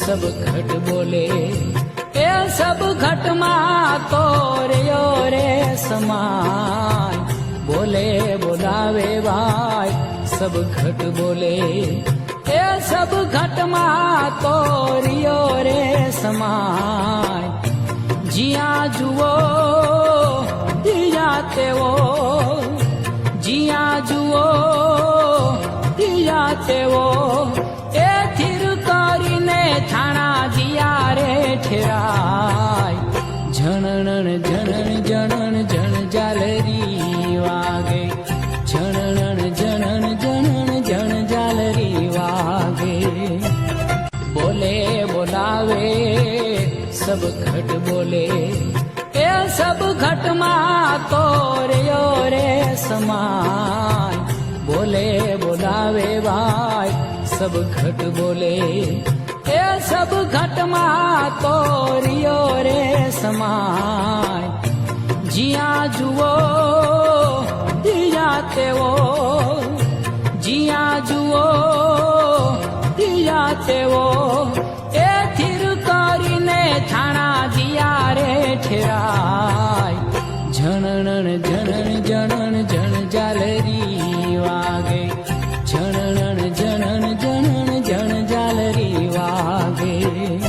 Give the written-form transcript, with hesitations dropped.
सब घट बोले ए सब घट मां तो रियो रे समाय बोले बोलावे भाई सब घट बोले ए सब घट मां तो रियो रे समाय जिया जुओ दिया तेवो जिया जुओ दिया तेवो ए थिर करीने थाना जिया रे ठेराय झणण झणण झणण झण जालरी वागे झणण झणण झणण झण जालरी वागे बोले बोलावे सब घट बोले ए सब घट मां तो रियो रे समाय बोले बोलावे भाई सब घट बोले ए सब घट मां तो रियो रे समाय जिया जुओ दिया तेवो जिया जुओ दिया तेवो